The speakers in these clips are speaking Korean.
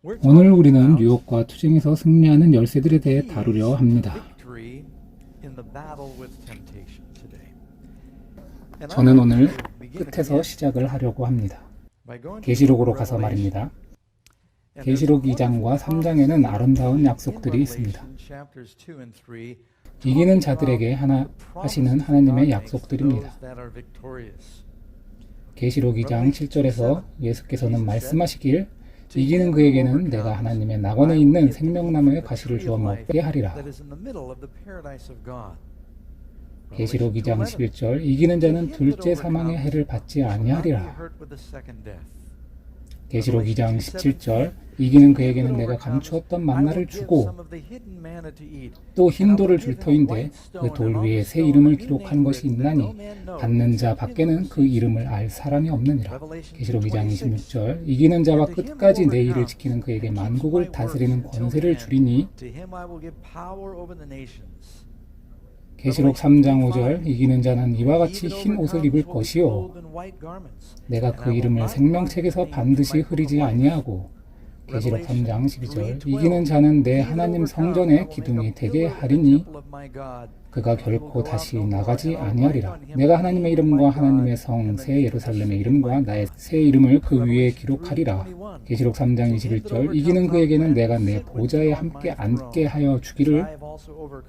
오늘 우리는 유혹과 투쟁에서 승리하는 열쇠들에 대해 다루려 합니다. 저는 오늘 끝에서 시작을 하려고 합니다. 계시록으로 가서 말입니다. 계시록 2장과 3장에는 아름다운 약속들이 있습니다. 이기는 자들에게 하시는 하나님의 약속들입니다. 계시록 2장 7절에서 예수께서는 말씀하시길 이기는 그에게는 내가 하나님의 낙원에 있는 생명나무의 가시를 주어 먹게 하리라. 계시록 2장 11절 이기는 자는 둘째 사망의 해를 받지 아니하리라. 계시록 2장 17절 이기는 그에게는 내가 감추었던 만나를 주고 또 흰 돌을 줄 터인데 그 돌 위에 새 이름을 기록한 것이 있나니 받는 자 밖에는 그 이름을 알 사람이 없느니라. 계시록 2장 26절 이기는 자와 끝까지 내 일을 지키는 그에게 만국을 다스리는 권세를 주리니. 계시록 3장 5절 이기는 자는 이와 같이 흰 옷을 입을 것이요 내가 그 이름을 생명책에서 반드시 흐리지 아니하고. 계시록 3장 12절 이기는 자는 내 하나님 성전의 기둥이 되게 하리니 그가 결코 다시 나가지 아니하리라. 내가 하나님의 이름과 하나님의 성 새 예루살렘의 이름과 나의 새 이름을 그 위에 기록하리라. 계시록 3장 21절 이기는 그에게는 내가 내 보좌에 함께 앉게 하여 주기를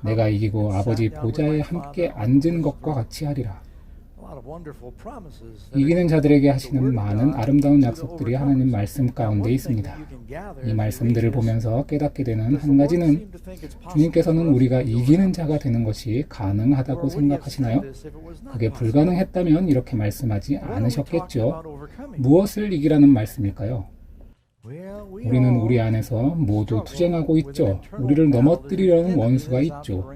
내가 이기고 아버지 보좌에 함께 앉은 것과 같이 하리라. 이기는 자들에게 하시는 많은 아름다운 약속들이 하나님 말씀 가운데 있습니다. 이 말씀들을 보면서 깨닫게 되는 한 가지는 주님께서는 우리가 이기는 자가 되는 것이 가능하다고 생각하시나요? 그게 불가능했다면 이렇게 말씀하지 않으셨겠죠. 무엇을 이기라는 말씀일까요? 우리는 우리 안에서 모두 투쟁하고 있죠. 우리를 넘어뜨리려는 원수가 있죠.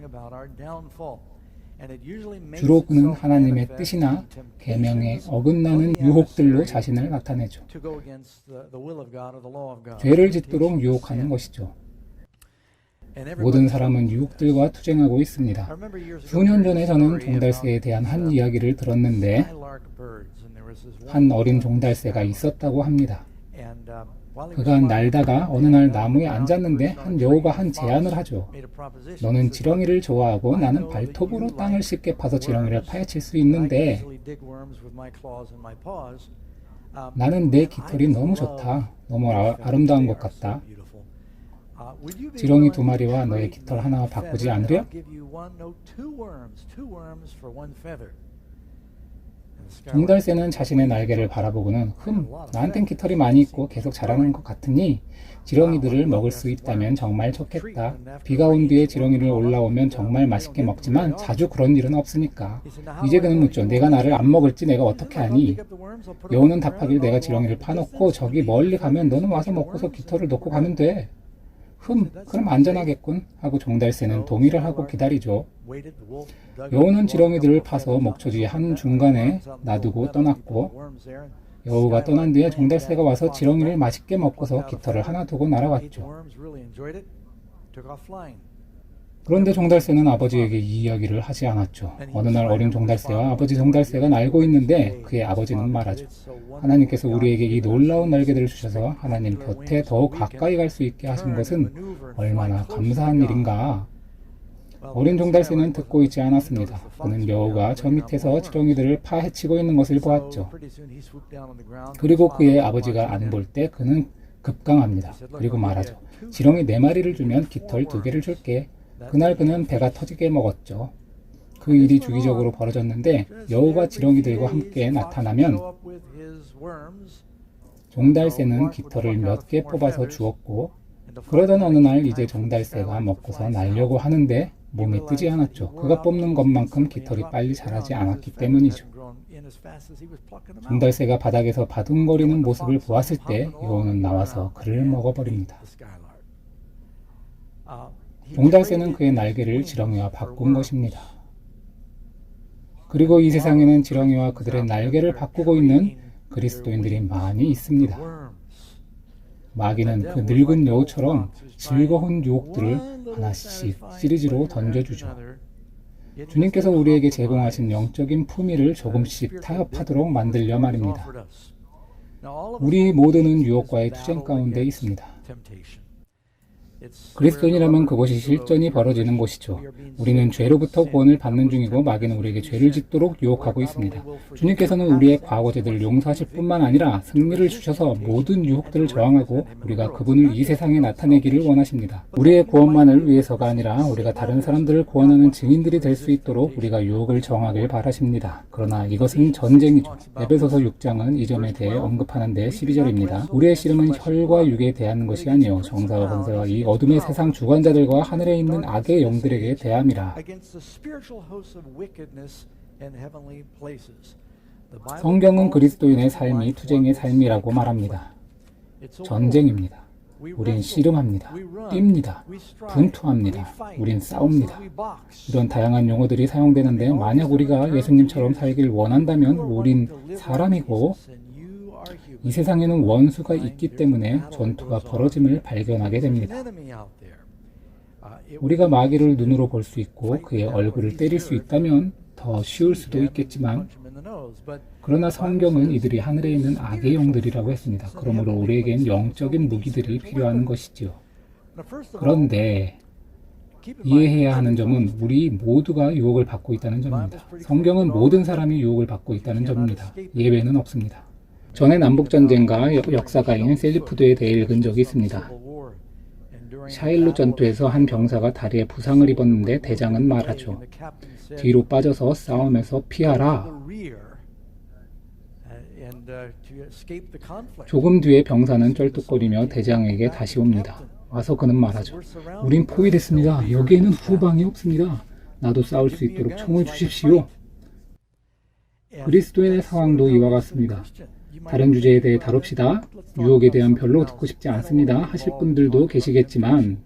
주로 그는 하나님의 뜻이나 계명에 어긋나는 유혹들로 자신을 나타내죠. 죄를 짓도록 유혹하는 것이죠. 모든 사람은 유혹들과 투쟁하고 있습니다. 수년 전에 저는 종달새에 대한 한 이야기를 들었는데 한 어린 종달새가 있었다고 합니다. 그가 날다가 어느 날 나무에 앉았는데 한 여우가 한 제안을 하죠. 너는 지렁이를 좋아하고 나는 발톱으로 땅을 쉽게 파서 지렁이를 파헤칠 수 있는데 나는 내 깃털이 너무 좋다. 너무 아름다운 것 같다. 지렁이 2마리와 너의 깃털 하나와 바꾸지 않으려? 종달새는 자신의 날개를 바라보고는 나한텐 깃털이 많이 있고 계속 자라는 것 같으니 지렁이들을 먹을 수 있다면 정말 좋겠다. 비가 온 뒤에 지렁이를 올라오면 정말 맛있게 먹지만 자주 그런 일은 없으니까. 이제 그는 묻죠. 내가 나를 안 먹을지 내가 어떻게 아니? 여우는 답하길 내가 지렁이를 파놓고 저기 멀리 가면 너는 와서 먹고서 깃털을 놓고 가면 돼. 그럼 안전하겠군 하고 종달새는 동의를 하고 기다리죠. 여우는 지렁이들을 파서 목초지 한중간에 놔두고 떠났고 여우가 떠난 뒤에 종달새가 와서 지렁이를 맛있게 먹고서 깃털을 하나 두고 날아왔죠. 그런데 종달새는 아버지에게 이 이야기를 하지 않았죠. 어느 날 어린 종달새와 아버지 종달새가 날고 있는데 그의 아버지는 말하죠. 하나님께서 우리에게 이 놀라운 날개들을 주셔서 하나님 곁에 더욱 가까이 갈 수 있게 하신 것은 얼마나 감사한 일인가. 어린 종달새는 듣고 있지 않았습니다. 그는 여우가 저 밑에서 지렁이들을 파헤치고 있는 것을 보았죠. 그리고 그의 아버지가 안 볼 때 그는 급강합니다. 그리고 말하죠. 지렁이 4마리를 주면 깃털 2개를 줄게. 그날 그는 배가 터지게 먹었죠. 그 일이 주기적으로 벌어졌는데 여우가 지렁이들과 함께 나타나면 종달새는 깃털을 몇 개 뽑아서 주었고 그러던 어느 날 이제 종달새가 먹고서 날려고 하는데 몸에 뜨지 않았죠. 그가 뽑는 것만큼 깃털이 빨리 자라지 않았기 때문이죠. 종달새가 바닥에서 바둥거리는 모습을 보았을 때 여우는 나와서 그를 먹어버립니다. 종달새는 그의 날개를 지렁이와 바꾼 것입니다. 그리고 이 세상에는 지렁이와 그들의 날개를 바꾸고 있는 그리스도인들이 많이 있습니다. 마귀는 그 늙은 여우처럼 즐거운 유혹들을 하나씩 시리즈로 던져주죠. 주님께서 우리에게 제공하신 영적인 품위를 조금씩 타협하도록 만들려 말입니다. 우리 모두는 유혹과의 투쟁 가운데 있습니다. 그리스도인이라면 그곳이 실전이 벌어지는 곳이죠. 우리는 죄로부터 구원을 받는 중이고 마귀는 우리에게 죄를 짓도록 유혹하고 있습니다. 주님께서는 우리의 과거죄들을 용서하실 뿐만 아니라 승리를 주셔서 모든 유혹들을 저항하고 우리가 그분을 이 세상에 나타내기를 원하십니다. 우리의 구원만을 위해서가 아니라 우리가 다른 사람들을 구원하는 증인들이 될 수 있도록 우리가 유혹을 저항하길 바라십니다. 그러나 이것은 전쟁이죠. 에베소서 6장은 이 점에 대해 언급하는데 12절입니다. 우리의 씨름은 혈과 육에 대한 것이 아니요 정사와 권세와 이 어둠의 세상 주관자들과 하늘에 있는 악의 영들에게 대함이라. 성경은 그리스도인의 삶이 투쟁의 삶이라고 말합니다. 전쟁입니다. 우린 씨름합니다. 뜁니다. 분투합니다. 우린 싸웁니다. 이런 다양한 용어들이 사용되는데 만약 우리가 예수님처럼 살길 원한다면 우린 사람이고 이 세상에는 원수가 있기 때문에 전투가 벌어짐을 발견하게 됩니다. 우리가 마귀를 눈으로 볼 수 있고 그의 얼굴을 때릴 수 있다면 더 쉬울 수도 있겠지만 그러나 성경은 이들이 하늘에 있는 악의 영들이라고 했습니다. 그러므로 우리에겐 영적인 무기들이 필요한 것이지요. 그런데 이해해야 하는 점은 우리 모두가 유혹을 받고 있다는 점입니다. 성경은 모든 사람이 유혹을 받고 있다는 점입니다. 예외는 없습니다. 전에 남북전쟁과 역사가인 셀리푸드에 대해 읽은 적이 있습니다. 샤일루 전투에서 한 병사가 다리에 부상을 입었는데 대장은 말하죠. 뒤로 빠져서 싸움에서 피하라. 조금 뒤에 병사는 쩔뚝거리며 대장에게 다시 옵니다. 와서 그는 말하죠. 우린 포위됐습니다. 여기에는 후방이 없습니다. 나도 싸울 수 있도록 총을 주십시오. 그리스도인의 상황도 이와 같습니다. 다른 주제에 대해 다룹시다. 유혹에 대한 별로 듣고 싶지 않습니다 하실 분들도 계시겠지만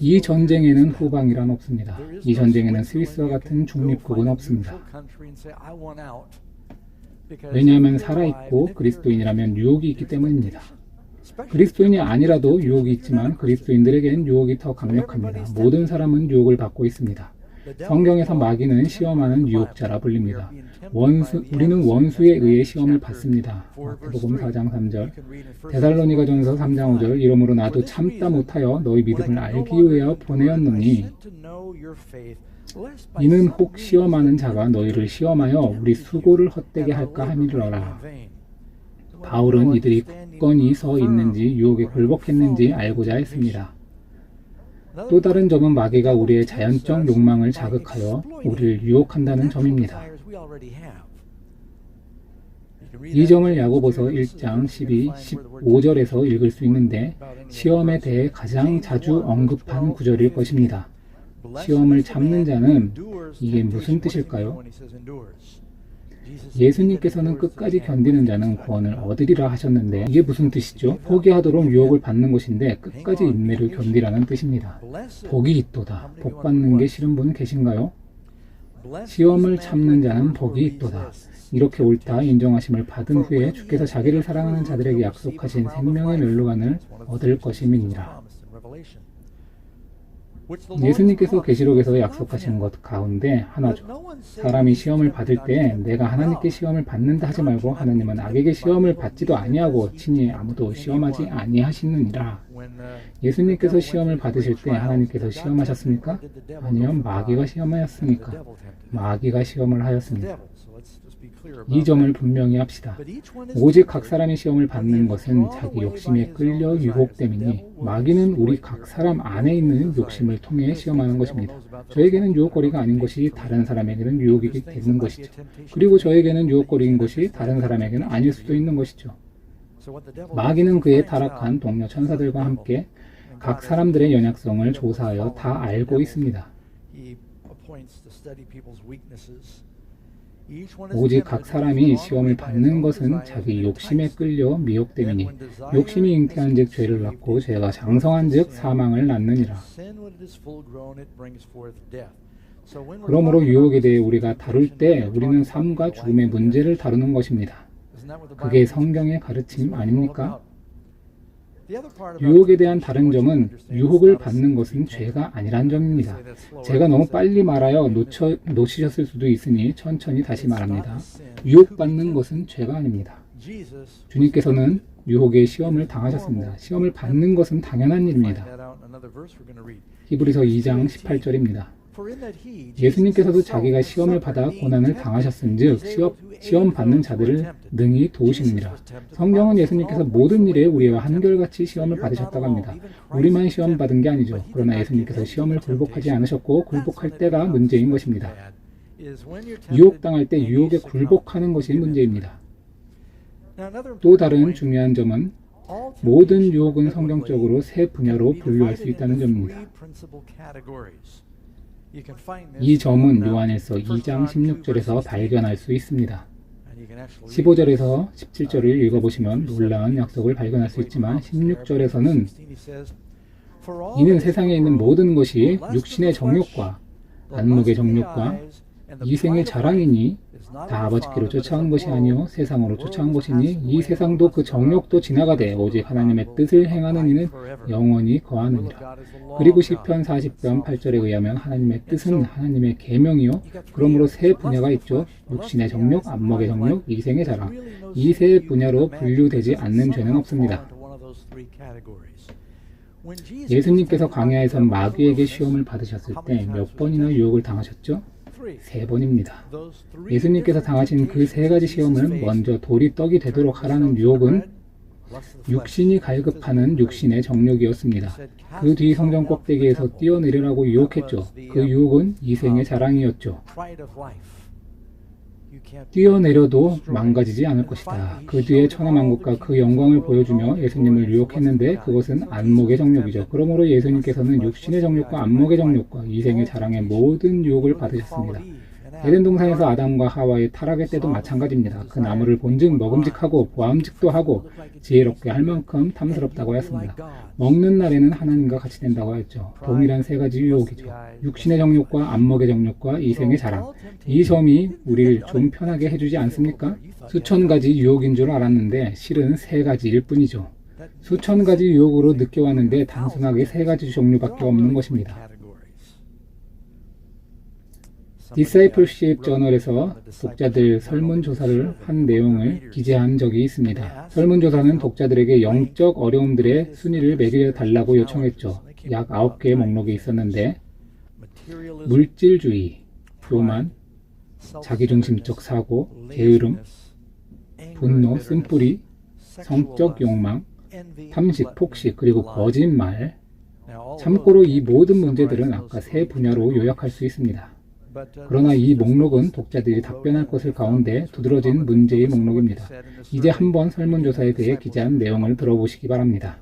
이 전쟁에는 후방이란 없습니다. 이 전쟁에는 스위스와 같은 중립국은 없습니다. 왜냐하면 살아있고 그리스도인이라면 유혹이 있기 때문입니다. 그리스도인이 아니라도 유혹이 있지만 그리스도인들에겐 유혹이 더 강력합니다. 모든 사람은 유혹을 받고 있습니다. 성경에서 마귀는 시험하는 유혹자라 불립니다. 우리는 원수에 의해 시험을 받습니다. 마태복음 4장 3절, 데살로니가전서 3장 5절, 이러므로 나도 참다 못하여 너희 믿음을 알기 위하여 보내었노니 이는 혹 시험하는 자가 너희를 시험하여 우리 수고를 헛되게 할까 함이로라. 바울은 이들이 굳건히 서 있는지 유혹에 굴복했는지 알고자 했습니다. 또 다른 점은 마귀가 우리의 자연적 욕망을 자극하여 우리를 유혹한다는 점입니다. 이 점을 야고보서 1장 12, 15절에서 읽을 수 있는데 시험에 대해 가장 자주 언급한 구절일 것입니다. 시험을 참는 자는 이게 무슨 뜻일까요? 예수님께서는 끝까지 견디는 자는 구원을 얻으리라 하셨는데 이게 무슨 뜻이죠? 포기하도록 유혹을 받는 것인데 끝까지 인내를 견디라는 뜻입니다. 복이 있도다. 복 받는 게 싫은 분 계신가요? 시험을 참는 자는 복이 있도다. 이렇게 옳다 인정하심을 받은 후에 주께서 자기를 사랑하는 자들에게 약속하신 생명의 멸루관을 얻을 것임이니라. 예수님께서 계시록에서 약속하신 것 가운데 하나죠. 사람이 시험을 받을 때 내가 하나님께 시험을 받는다 하지 말고 하나님은 악에게 시험을 받지도 아니하고 친히 아무도 시험하지 아니하시느니라. 예수님께서 시험을 받으실 때 하나님께서 시험하셨습니까? 아니요, 마귀가 시험하였습니까? 마귀가 시험을 하였습니다. 이 점을 분명히 합시다. 오직 각 사람이 시험을 받는 것은 자기 욕심에 끌려 유혹됨이니 마귀는 우리 각 사람 안에 있는 욕심을 통해 시험하는 것입니다. 저에게는 유혹거리가 아닌 것이 다른 사람에게는 유혹이 되는 것이죠. 그리고 저에게는 유혹거리인 것이 다른 사람에게는 아닐 수도 있는 것이죠. 마귀는 그의 타락한 동료 천사들과 함께 각 사람들의 연약성을 조사하여 다 알고 있습니다. 오직 각 사람이 시험을 받는 것은 자기 욕심에 끌려 미혹됨이니 욕심이 잉태한 즉 죄를 낳고 죄가 장성한 즉 사망을 낳느니라. 그러므로 유혹에 대해 우리가 다룰 때 우리는 삶과 죽음의 문제를 다루는 것입니다. 그게 성경의 가르침 아닙니까? 유혹에 대한 다른 점은 유혹을 받는 것은 죄가 아니란 점입니다. 제가 너무 빨리 말하여 놓치셨을 수도 있으니 천천히 다시 말합니다. 유혹받는 것은 죄가 아닙니다. 주님께서는 유혹의 시험을 당하셨습니다. 시험을 받는 것은 당연한 일입니다. 히브리서 2장 18절입니다. 예수님께서도 자기가 시험을 받아 고난을 당하셨은즉 시험 받는 자들을 능히 도우시느니라. 성경은 예수님께서 모든 일에 우리와 한결같이 시험을 받으셨다고 합니다. 우리만 시험 받은 게 아니죠. 그러나 예수님께서 시험을 굴복하지 않으셨고 굴복할 때가 문제인 것입니다. 유혹당할 때 유혹에 굴복하는 것이 문제입니다. 또 다른 중요한 점은 모든 유혹은 성경적으로 세 분야로 분류할 수 있다는 점입니다. 이 점은 요한일서 2장 16절에서 발견할 수 있습니다. 15절에서 17절을 읽어보시면 놀라운 약속을 발견할 수 있지만 16절에서는 이는 세상에 있는 모든 것이 육신의 정욕과 안목의 정욕과 이생의 자랑이니 다 아버지께로 쫓아온 것이 아니요 세상으로 쫓아온 것이니 이 세상도 그 정욕도 지나가되 오직 하나님의 뜻을 행하는 이는 영원히 거하느니라. 그리고 시편 40편 8절에 의하면 하나님의 뜻은 하나님의 계명이요 그러므로 세 분야가 있죠. 육신의 정욕, 안목의 정욕, 이생의 자랑. 이 세 분야로 분류되지 않는 죄는 없습니다. 예수님께서 광야에서 마귀에게 시험을 받으셨을 때 몇 번이나 유혹을 당하셨죠? 3번입니다. 예수님께서 당하신 그 3가지 시험을 먼저 돌이 떡이 되도록 하라는 유혹은 육신이 갈급하는 육신의 정욕이었습니다. 그 뒤 성전 꼭대기에서 뛰어내리라고 유혹했죠. 그 유혹은 이생의 자랑이었죠. 뛰어내려도 망가지지 않을 것이다. 그 뒤에 천하만국과 그 영광을 보여주며 예수님을 유혹했는데 그것은 안목의 정욕이죠. 그러므로 예수님께서는 육신의 정욕과 안목의 정욕과 이생의 자랑의 모든 유혹을 받으셨습니다. 에덴 동산에서 아담과 하와의 타락의 때도 마찬가지입니다. 그 나무를 본즉 먹음직하고 보암직도 하고 지혜롭게 할 만큼 탐스럽다고 하였습니다. 먹는 날에는 하나님과 같이 된다고 하였죠. 동일한 3가지 유혹이죠. 육신의 정욕과 안목의 정욕과 이생의 자랑. 이 점이 우리를 좀 편하게 해주지 않습니까? 수천 가지 유혹인 줄 알았는데 실은 3가지일 뿐이죠. 수천 가지 유혹으로 느껴왔는데 단순하게 3가지 종류밖에 없는 것입니다. 디사이플십 저널에서 독자들 설문조사를 한 내용을 기재한 적이 있습니다. 설문조사는 독자들에게 영적 어려움들의 순위를 매겨달라고 요청했죠. 약 9개의 목록이 있었는데 물질주의, 교만, 자기중심적 사고, 게으름, 분노, 쓴뿌리, 성적 욕망, 탐식, 폭식, 그리고 거짓말. 참고로 이 모든 문제들은 아까 3 분야로 요약할 수 있습니다. 그러나 이 목록은 독자들이 답변할 것을 가운데 두드러진 문제의 목록입니다. 이제 한번 설문조사에 대해 기재한 내용을 들어보시기 바랍니다.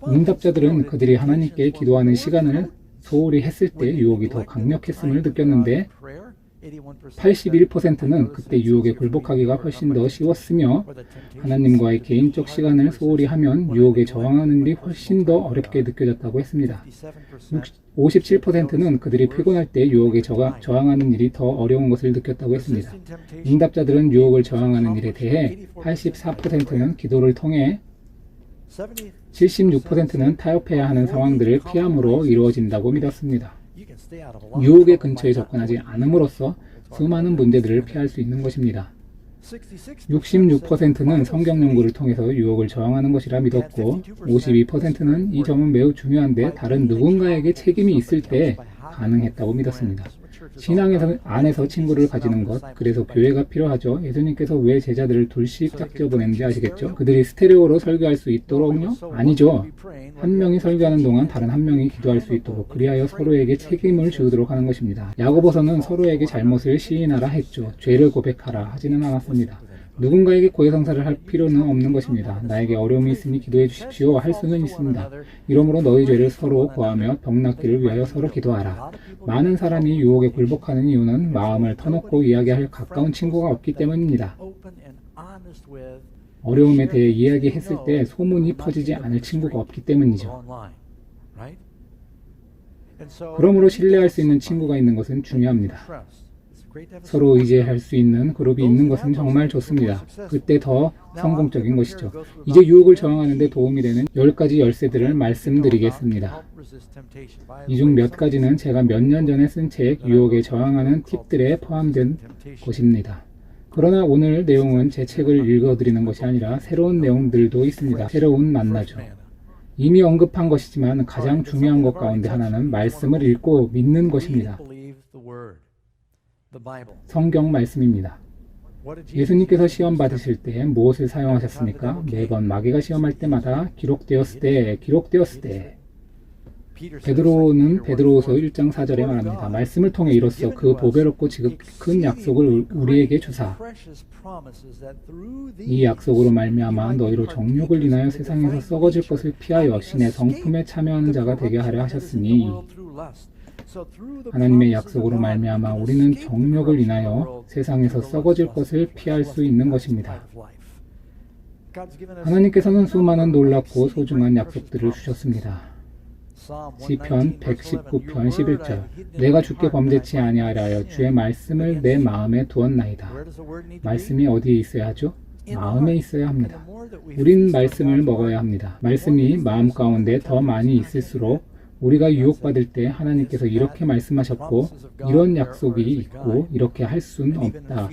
응답자들은 그들이 하나님께 기도하는 시간을 소홀히 했을 때 유혹이 더 강력했음을 느꼈는데 81%는 그때 유혹에 굴복하기가 훨씬 더 쉬웠으며 하나님과의 개인적 시간을 소홀히 하면 유혹에 저항하는 일이 훨씬 더 어렵게 느껴졌다고 했습니다. 57%는 그들이 피곤할 때 유혹에 저항하는 일이 더 어려운 것을 느꼈다고 했습니다. 응답자들은 유혹을 저항하는 일에 대해 84%는 기도를 통해 76%는 타협해야 하는 상황들을 피함으로 이루어진다고 믿었습니다. 유혹의 근처에 접근하지 않음으로써 수많은 문제들을 피할 수 있는 것입니다. 66%는 성경 연구를 통해서 유혹을 저항하는 것이라 믿었고 52%는 이 점은 매우 중요한데 다른 누군가에게 책임이 있을 때 가능했다고 믿었습니다. 신앙 안에서 친구를 가지는 것, 그래서 교회가 필요하죠. 예수님께서 왜 제자들을 둘씩 짝지어 보냈는지 아시겠죠? 그들이 스테레오로 설교할 수 있도록요? 아니죠. 한 명이 설교하는 동안 다른 한 명이 기도할 수 있도록, 그리하여 서로에게 책임을 지우도록 하는 것입니다. 야고보서는 서로에게 잘못을 시인하라 했죠. 죄를 고백하라 하지는 않았습니다. 누군가에게 고해성사를 할 필요는 없는 것입니다. 나에게 어려움이 있으니 기도해 주십시오 할 수는 있습니다. 이러므로 너희 죄를 서로 고하며 병 낫기를 위하여 서로 기도하라. 많은 사람이 유혹에 굴복하는 이유는 마음을 터놓고 이야기할 가까운 친구가 없기 때문입니다. 어려움에 대해 이야기했을 때 소문이 퍼지지 않을 친구가 없기 때문이죠. 그러므로 신뢰할 수 있는 친구가 있는 것은 중요합니다. 서로 의지할 수 있는 그룹이 있는 것은 정말 좋습니다. 그때 더 성공적인 것이죠. 이제 유혹을 저항하는 데 도움이 되는 10가지 열쇠들을 말씀드리겠습니다. 이 중 몇 가지는 제가 몇 년 전에 쓴 책 유혹에 저항하는 팁들에 포함된 것입니다. 그러나 오늘 내용은 제 책을 읽어드리는 것이 아니라 새로운 내용들도 있습니다. 새로운 만나죠. 이미 언급한 것이지만 가장 중요한 것 가운데 하나는 말씀을 읽고 믿는 것입니다. 성경 말씀입니다. 예수님께서 시험 받으실 때 무엇을 사용하셨습니까? 매번 마귀가 시험할 때마다 기록되었을 때 베드로는 베드로후서 1장 4절에 말합니다. 말씀을 통해 이로써 그 보배롭고 지극히 큰 약속을 우리에게 주사 이 약속으로 말미암아 너희로 정욕을 인하여 세상에서 썩어질 것을 피하여 신의 성품에 참여하는 자가 되게 하려 하셨으니 하나님의 약속으로 말미암아 우리는 정욕을 인하여 세상에서 썩어질 것을 피할 수 있는 것입니다. 하나님께서는 수많은 놀랍고 소중한 약속들을 주셨습니다. 시편 119편 11절 내가 주께 범죄치 아니하려 주의 말씀을 내 마음에 두었나이다. 말씀이 어디에 있어야 하죠? 마음에 있어야 합니다. 우린 말씀을 먹어야 합니다. 말씀이 마음 가운데 더 많이 있을수록 우리가 유혹받을 때 하나님께서 이렇게 말씀하셨고 이런 약속이 있고 이렇게 할 수는 없다.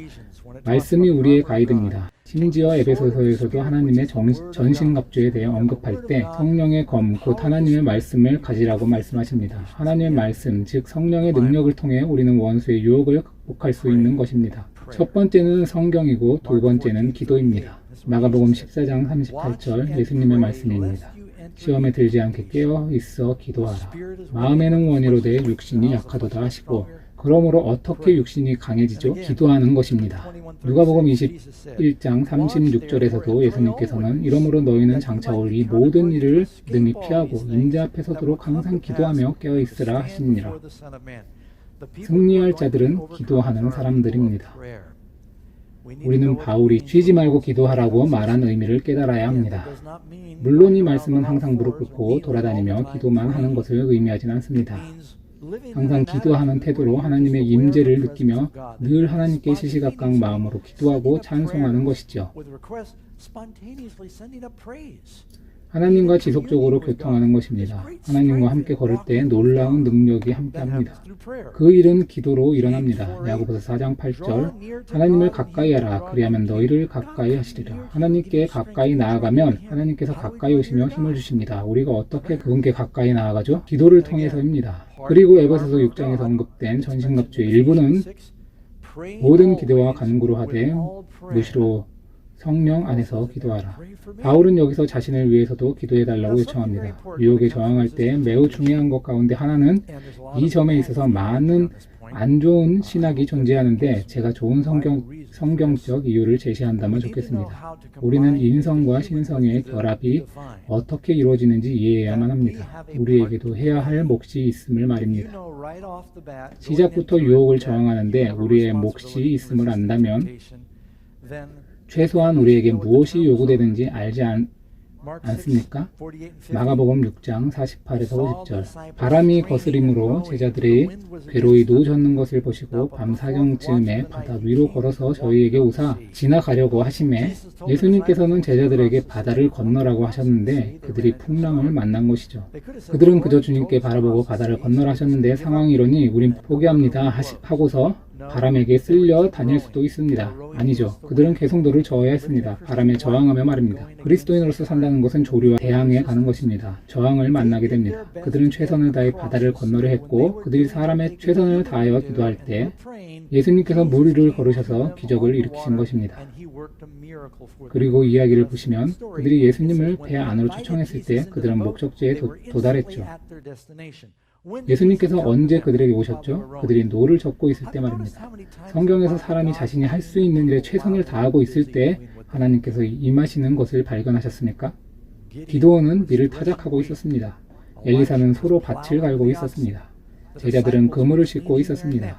말씀이 우리의 가이드입니다. 심지어 에베소서에서도 하나님의 전신갑주에 대해 언급할 때 성령의 검, 곧 하나님의 말씀을 가지라고 말씀하십니다. 하나님의 말씀, 즉 성령의 능력을 통해 우리는 원수의 유혹을 극복할 수 있는 것입니다. 첫 번째는 성경이고 두 번째는 기도입니다. 마가복음 14장 38절 예수님의 말씀입니다. 시험에 들지 않게 깨어 있어 기도하라. 마음에는 원이로되 육신이 약하도다 하시고 그러므로 어떻게 육신이 강해지죠? 기도하는 것입니다. 누가복음 21장 36절에서도 예수님께서는 이러므로 너희는 장차 올 이 모든 일을 능히 피하고 인자 앞에 서도록 항상 기도하며 깨어 있으라 하시니라. 승리할 자들은 기도하는 사람들입니다. 우리는 바울이 쉬지 말고 기도하라고 말한 의미를 깨달아야 합니다. 물론 이 말씀은 항상 무릎 꿇고 돌아다니며 기도만 하는 것을 의미하진 않습니다. 항상 기도하는 태도로 하나님의 임재를 느끼며 늘 하나님께 시시각각 마음으로 기도하고 찬송하는 것이죠. 하나님과 지속적으로 교통하는 것입니다. 하나님과 함께 걸을 때 놀라운 능력이 함께합니다. 그 일은 기도로 일어납니다. 야고보서 4장 8절 하나님을 가까이 하라. 그리하면 너희를 가까이 하시리라. 하나님께 가까이 나아가면 하나님께서 가까이 오시며 힘을 주십니다. 우리가 어떻게 그분께 가까이 나아가죠? 기도를 통해서입니다. 그리고 에베소서 6장에서 언급된 전신갑주의 일부는 모든 기도와 간구로 하되 무시로 성령 안에서 기도하라. 바울은 여기서 자신을 위해서도 기도해달라고 요청합니다. 유혹에 저항할 때 매우 중요한 것 가운데 하나는 이 점에 있어서 많은 안 좋은 신학이 존재하는데 제가 좋은 성경적 이유를 제시한다면 좋겠습니다. 우리는 인성과 신성의 결합이 어떻게 이루어지는지 이해해야만 합니다. 우리에게도 해야 할 몫이 있음을 말입니다. 시작부터 유혹을 저항하는데 우리의 몫이 있음을 안다면 최소한 우리에게 무엇이 요구되는지 알지 않습니까? 마가복음 6장 48에서 50절 바람이 거스림으로 제자들이 괴로이 누우셨는 것을 보시고 밤 사경쯤에 바다 위로 걸어서 저희에게 오사 지나가려고 하심에 예수님께서는 제자들에게 바다를 건너라고 하셨는데 그들이 풍랑을 만난 것이죠. 그들은 그저 주님께 바라보고 바다를 건너라 하셨는데 상황이 이러니 우린 포기합니다 하고서 바람에게 쓸려 다닐 수도 있습니다. 아니죠. 그들은 개성도를 저어야 했습니다. 바람에 저항하며 말입니다. 그리스도인으로서 산다는 것은 조류와 대항해 가는 것입니다. 저항을 만나게 됩니다. 그들은 최선을 다해 바다를 건너려 했고 그들이 사람의 최선을 다하여 기도할 때 예수님께서 물 위를 걸으셔서 기적을 일으키신 것입니다. 그리고 이야기를 보시면 그들이 예수님을 배 안으로 초청했을 때 그들은 목적지에 도달했죠. 예수님께서 언제 그들에게 오셨죠? 그들이 노를 젓고 있을 때 말입니다. 성경에서 사람이 자신이 할 수 있는 일에 최선을 다하고 있을 때 하나님께서 임하시는 것을 발견하셨습니까? 기드온은 밀을 타작하고 있었습니다. 엘리사는 소로 밭을 갈고 있었습니다. 제자들은 그물을 싣고 있었습니다.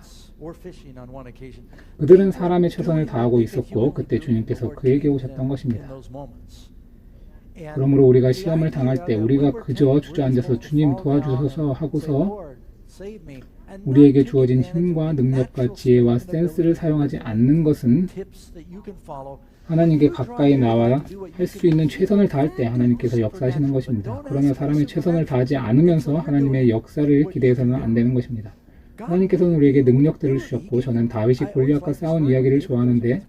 그들은 사람의 최선을 다하고 있었고 그때 주님께서 그에게 오셨던 것입니다. 그러므로 우리가 시험을 당할 때 우리가 그저 주저앉아서 주님 도와주소서 하고서 우리에게 주어진 힘과 능력과 지혜와 센스를 사용하지 않는 것은 하나님께 가까이 나와 할 수 있는 최선을 다할 때 하나님께서 역사하시는 것입니다. 그러나 사람의 최선을 다하지 않으면서 하나님의 역사를 기대해서는 안 되는 것입니다. 하나님께서는 우리에게 능력들을 주셨고 저는 다윗이 골리앗과 싸운 이야기를 좋아하는데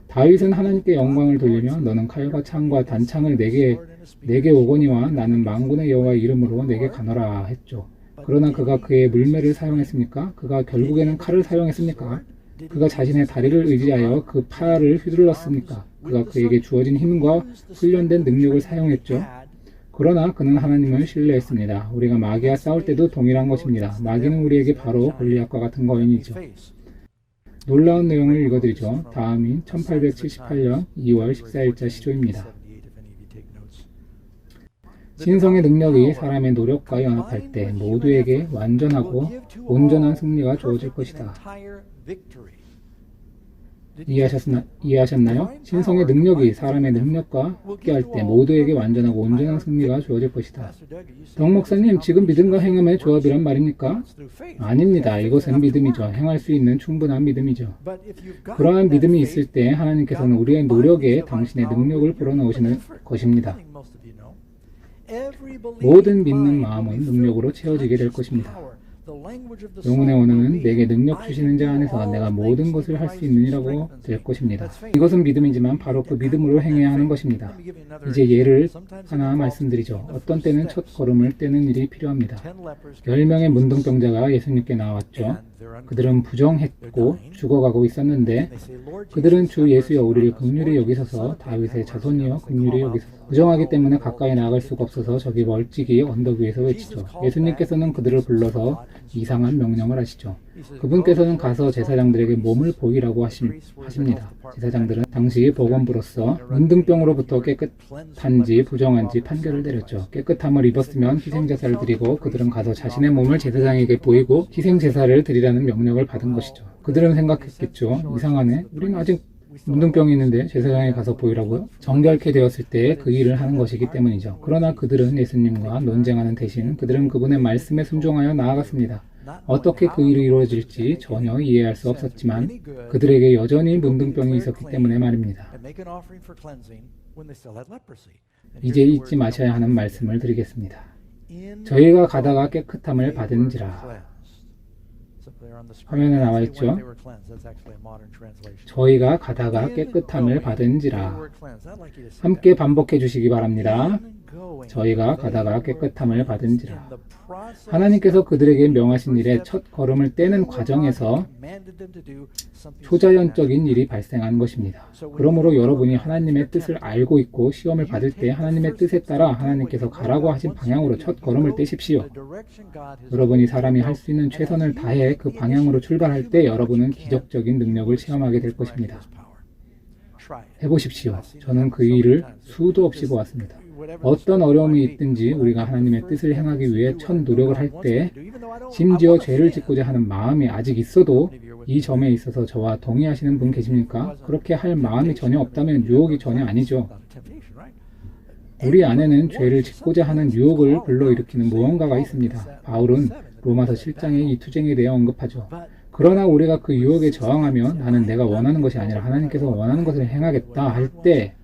다윗은 하나님께 영광을 돌리며 너는 칼과 창과 단창을 내게 오거니와 나는 만군의 여호와의 이름으로 내게 가노라 했죠. 그러나 그가 그의 물매를 사용했습니까? 그가 결국에는 칼을 사용했습니까? 그가 자신의 다리를 의지하여 그 팔을 휘둘렀습니까? 그가 그에게 주어진 힘과 훈련된 능력을 사용했죠. 그러나 그는 하나님을 신뢰했습니다. 우리가 마귀와 싸울 때도 동일한 것입니다. 마귀는 우리에게 바로 골리앗과 같은 거인이죠. 놀라운 내용을 읽어드리죠. 다음인 1878년 2월 14일자 시조입니다. 신성의 능력이 사람의 노력과 연합할 때 모두에게 완전하고 온전한 승리가 주어질 것이다. 이해하셨나요? 신성의 능력이 사람의 능력과 함께할 때 모두에게 완전하고 온전한 승리가 주어질 것이다. 덕 목사님, 지금 믿음과 행함의 조합이란 말입니까? 아닙니다. 이것은 믿음이죠. 행할 수 있는 충분한 믿음이죠. 그러한 믿음이 있을 때 하나님께서는 우리의 노력에 당신의 능력을 불어넣으시는 것입니다. 모든 믿는 마음은 능력으로 채워지게 될 것입니다. 영혼의 언어는 내게 능력 주시는 자 안에서 내가 모든 것을 할 수 있느니라고 될 것입니다. 이것은 믿음이지만 바로 그 믿음으로 행해야 하는 것입니다. 이제 예를 하나 말씀드리죠. 어떤 때는 첫 걸음을 떼는 일이 필요합니다. 10명의 문둥병자가 예수님께 나왔죠. 그들은 부정했고 죽어가고 있었는데 그들은 주 예수여 우리를 긍휼히 여기소서 다윗의 자손이여 긍휼히 여기소서 부정하기 때문에 가까이 나아갈 수가 없어서 저기 멀찍이 언덕 위에서 외치죠. 예수님께서는 그들을 불러서 이상한 명령을 하시죠. 그분께서는 가서 제사장들에게 몸을 보이라고 하십니다. 제사장들은 당시 보건부로서 문둥병으로부터 깨끗한지 부정한지 판결을 내렸죠. 깨끗함을 입었으면 희생제사를 드리고 그들은 가서 자신의 몸을 제사장에게 보이고 희생제사를 드리라는 명령을 받은 것이죠. 그들은 생각했겠죠. 이상하네. 우리는 아직 문둥병이 있는데 제사장에 가서 보이라고요? 정결케 되었을 때 그 일을 하는 것이기 때문이죠. 그러나 그들은 예수님과 논쟁하는 대신 그들은 그분의 말씀에 순종하여 나아갔습니다. 어떻게 그 일이 이루어질지 전혀 이해할 수 없었지만 그들에게 여전히 문둥병이 있었기 때문에 말입니다. 이제 잊지 마셔야 하는 말씀을 드리겠습니다. 저희가 가다가 깨끗함을 받은지라. 화면에 나와 있죠. 저희가 가다가 깨끗함을 받은지라. 함께 반복해 주시기 바랍니다. 저희가 가다가 깨끗함을 받은지라. 하나님께서 그들에게 명하신 일의 첫 걸음을 떼는 과정에서 초자연적인 일이 발생한 것입니다. 그러므로 여러분이 하나님의 뜻을 알고 있고 시험을 받을 때 하나님의 뜻에 따라 하나님께서 가라고 하신 방향으로 첫 걸음을 떼십시오. 여러분이 사람이 할 수 있는 최선을 다해 그 방향으로 출발할 때 여러분은 기적적인 능력을 체험하게 될 것입니다. 해보십시오. 저는 그 일을 수도 없이 보았습니다. 어떤 어려움이 있든지 우리가 하나님의 뜻을 행하기 위해 첫 노력을 할 때 심지어 죄를 짓고자 하는 마음이 아직 있어도 이 점에 있어서 저와 동의하시는 분 계십니까? 그렇게 할 마음이 전혀 없다면 유혹이 전혀 아니죠. 우리 안에는 죄를 짓고자 하는 유혹을 불러일으키는 무언가가 있습니다. 바울은 로마서 7장에 이 투쟁에 대해 언급하죠. 그러나 우리가 그 유혹에 저항하면 나는 내가 원하는 것이 아니라 하나님께서 원하는 것을 행하겠다 할 때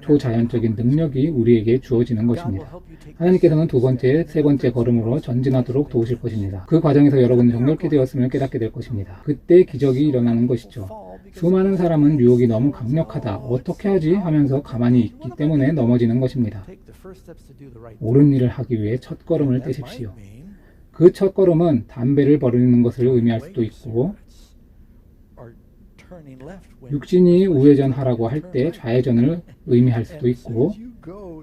초자연적인 능력이 우리에게 주어지는 것입니다. 하나님께서는 두 번째, 세 번째 걸음으로 전진하도록 도우실 것입니다. 그 과정에서 여러분이 정결케 되었음을 깨닫게 될 것입니다. 그때 기적이 일어나는 것이죠. 수많은 사람은 유혹이 너무 강력하다, 어떻게 하지? 하면서 가만히 있기 때문에 넘어지는 것입니다. 옳은 일을 하기 위해 첫 걸음을 떼십시오. 그 첫 걸음은 담배를 버리는 것을 의미할 수도 있고 육신이 우회전하라고 할 때 좌회전을 의미할 수도 있고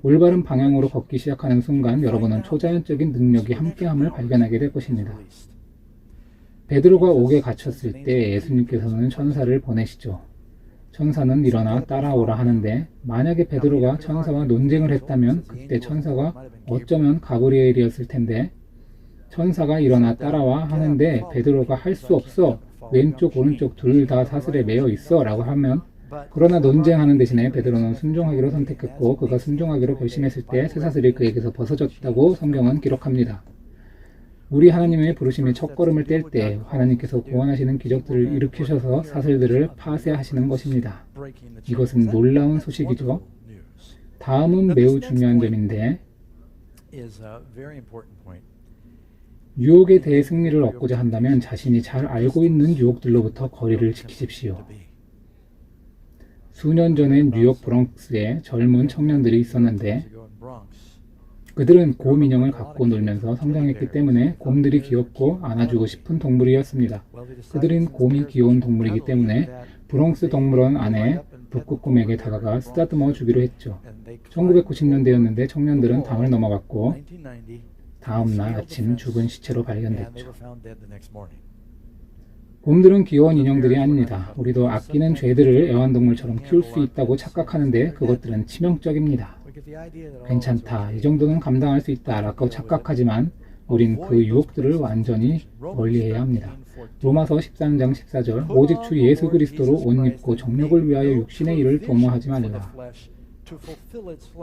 올바른 방향으로 걷기 시작하는 순간 여러분은 초자연적인 능력이 함께함을 발견하게 될 것입니다. 베드로가 옥에 갇혔을 때 예수님께서는 천사를 보내시죠. 천사는 일어나 따라오라 하는데 만약에 베드로가 천사와 논쟁을 했다면 그때 천사가 어쩌면 가브리엘이었을 텐데 천사가 일어나 따라와 하는데 베드로가 할 수 없어 왼쪽 오른쪽 둘 다 사슬에 매여 있어 라고 하면 그러나 논쟁하는 대신에 베드로는 순종하기로 선택했고 그가 순종하기로 결심했을 때 쇠사슬이 그에게서 벗어졌다고 성경은 기록합니다. 우리 하나님의 부르심의 첫걸음을 뗄 때 하나님께서 구원하시는 기적들을 일으키셔서 사슬들을 파쇄하시는 것입니다. 이것은 놀라운 소식이죠. 다음은 매우 중요한 점인데 유혹에 대해 승리를 얻고자 한다면 자신이 잘 알고 있는 유혹들로부터 거리를 지키십시오. 수년 전엔 뉴욕 브롱스에 젊은 청년들이 있었는데 그들은 곰 인형을 갖고 놀면서 성장했기 때문에 곰들이 귀엽고 안아주고 싶은 동물이었습니다. 그들은 곰이 귀여운 동물이기 때문에 브롱스 동물원 안에 북극곰에게 다가가 쓰다듬어 주기로 했죠. 1990년대였는데 청년들은 담을 넘어갔고 다음날 아침 죽은 시체로 발견됐죠. 곰들은 귀여운 인형들이 아닙니다. 우리도 아끼는 쥐들을 애완동물처럼 키울 수 있다고 착각하는데 그것들은 치명적입니다. 괜찮다, 이 정도는 감당할 수 있다 라고 착각하지만 우린 그 유혹들을 완전히 멀리해야 합니다. 로마서 13장 14절 오직 주 예수 그리스도로 옷 입고 정욕을 위하여 육신의 일을 도모하지 말라.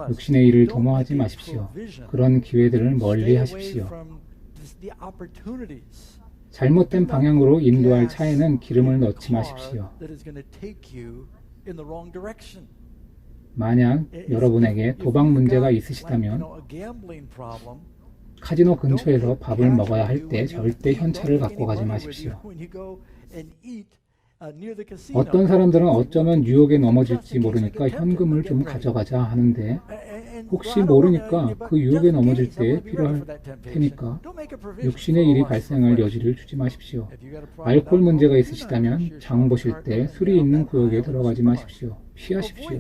육신의 일을 도모하지 마십시오. 그런 기회들을 멀리 하십시오. 잘못된 방향으로 인도할 차에는 기름을 넣지 마십시오. 만약 여러분에게 도박 문제가 있으시다면 카지노 근처에서 밥을 먹어야 할 때 절대 현찰을 갖고 가지 마십시오. 어떤 사람들은 어쩌면 유혹에 넘어질지 모르니까 현금을 좀 가져가자 하는데 혹시 모르니까 그 유혹에 넘어질 때 필요할 테니까 육신의 일이 발생할 여지를 주지 마십시오. 알코올 문제가 있으시다면 장 보실 때 술이 있는 구역에 들어가지 마십시오. 피하십시오.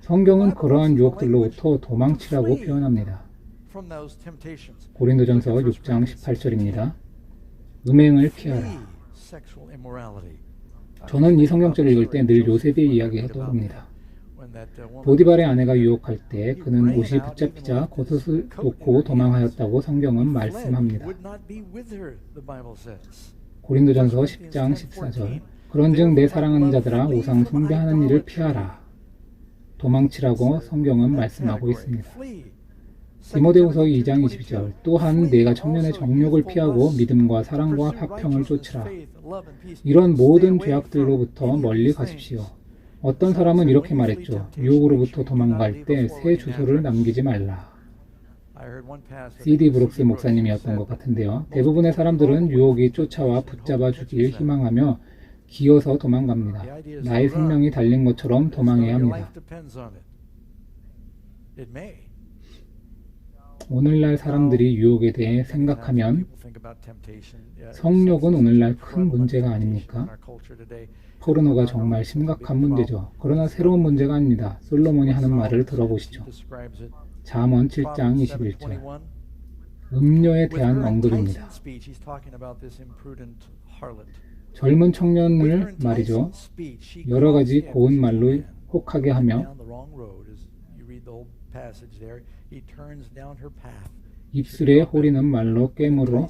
성경은 그러한 유혹들로부터 도망치라고 표현합니다. 고린도전서 6장 18절입니다. 음행을 피하라. 저는 이 성경절을 읽을 때 늘 요셉의 이야기가 떠오릅니다. 보디발의 아내가 유혹할 때 그는 옷이 붙잡히자 겉옷을 놓고 도망하였다고 성경은 말씀합니다. 고린도전서 10장 14절 그런즉 내 사랑하는 자들아 우상 숭배하는 일을 피하라. 도망치라고 성경은 말씀하고 있습니다. 디모데후서 2장 22절 또한 내가 청년의 정욕을 피하고 믿음과 사랑과 화평을 쫓으라. 이런 모든 죄악들로부터 멀리 가십시오. 어떤 사람은 이렇게 말했죠. 유혹으로부터 도망갈 때 새 주소를 남기지 말라. C.D. 브룩스 목사님이었던 것 같은데요. 대부분의 사람들은 유혹이 쫓아와 붙잡아 주길 희망하며 기어서 도망갑니다. 나의 생명이 달린 것처럼 도망해야 합니다. 오늘날 사람들이 유혹에 대해 생각하면 성욕은 오늘날 큰 문제가 아닙니까? 포르노가 정말 심각한 문제죠. 그러나 새로운 문제가 아닙니다. 솔로몬이 하는 말을 들어보시죠. 잠언 7장 21절 음료에 대한 언급입니다. 젊은 청년을 말이죠. 여러 가지 고운 말로 혹하게 하며 입술에 호리는 말로 꿰물어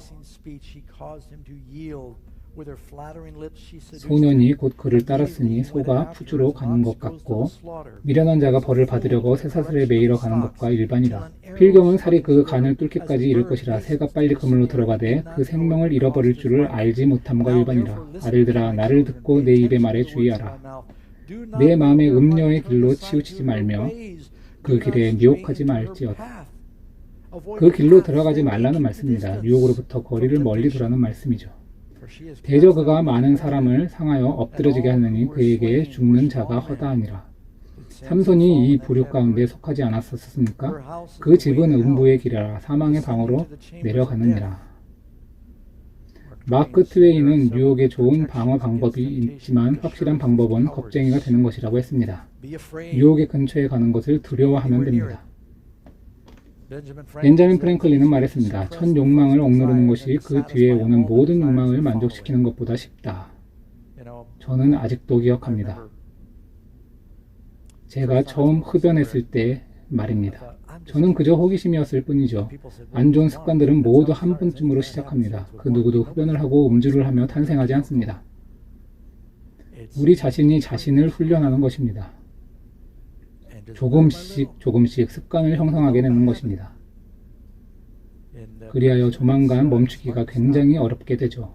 소년이 곧 그를 따랐으니 소가 푸주로 가는 것 같고 미련한 자가 벌을 받으려고 쇠사슬에 매이러 가는 것과 일반이라. 필경은 살이 그 간을 뚫기까지 이를 것이라. 새가 빨리 그물로 들어가되 그 생명을 잃어버릴 줄을 알지 못함과 일반이라. 아들들아 나를 듣고 내 입의 말에 주의하라. 내 마음의 음녀의 길로 치우치지 말며 그 길에 미혹하지 말지어다. 그 길로 들어가지 말라는 말씀입니다. 유혹으로부터 거리를 멀리 두라는 말씀이죠. 대저 그가 많은 사람을 상하여 엎드러지게 하느니 그에게 죽는 자가 허다하니라. 삼손이 이 부류 가운데 속하지 않았었습니까? 그 집은 음부의 길이라 사망의 방으로 내려가느니라. 마크 트웨이는 유혹에 좋은 방어 방법이 있지만 확실한 방법은 겁쟁이가 되는 것이라고 했습니다. 유혹의 근처에 가는 것을 두려워하면 됩니다. 벤자민 프랭클린은 말했습니다. 첫 욕망을 억누르는 것이 그 뒤에 오는 모든 욕망을 만족시키는 것보다 쉽다. 저는 아직도 기억합니다. 제가 처음 흡연했을 때 말입니다. 저는 그저 호기심이었을 뿐이죠. 안 좋은 습관들은 모두 한 번쯤으로 시작합니다. 그 누구도 흡연을 하고 음주를 하며 탄생하지 않습니다. 우리 자신이 자신을 훈련하는 것입니다. 조금씩 습관을 형성하게 되는 것입니다. 그리하여 조만간 멈추기가 굉장히 어렵게 되죠.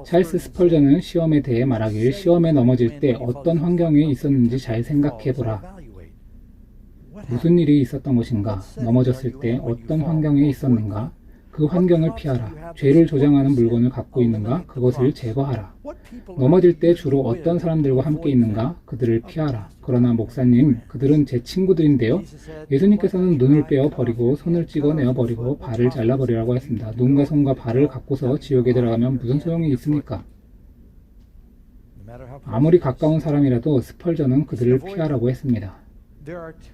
찰스 스펄전은 시험에 대해 말하길 시험에 넘어질 때 어떤 환경에 있었는지 잘 생각해보라. 무슨 일이 있었던 것인가? 넘어졌을 때 어떤 환경에 있었는가? 그 그 환경을 피하라. 죄를 조장하는 물건을 갖고 있는가? 그것을 제거하라. 넘어질 때 주로 어떤 사람들과 함께 있는가? 그들을 피하라. 그러나 목사님, 그들은 제 친구들인데요. 예수님께서는 눈을 빼어 버리고 손을 찍어내어 버리고 발을 잘라 버리라고 했습니다. 눈과 손과 발을 갖고서 지옥에 들어가면 무슨 소용이 있습니까? 아무리 가까운 사람이라도 스펄전은 그들을 피하라고 했습니다.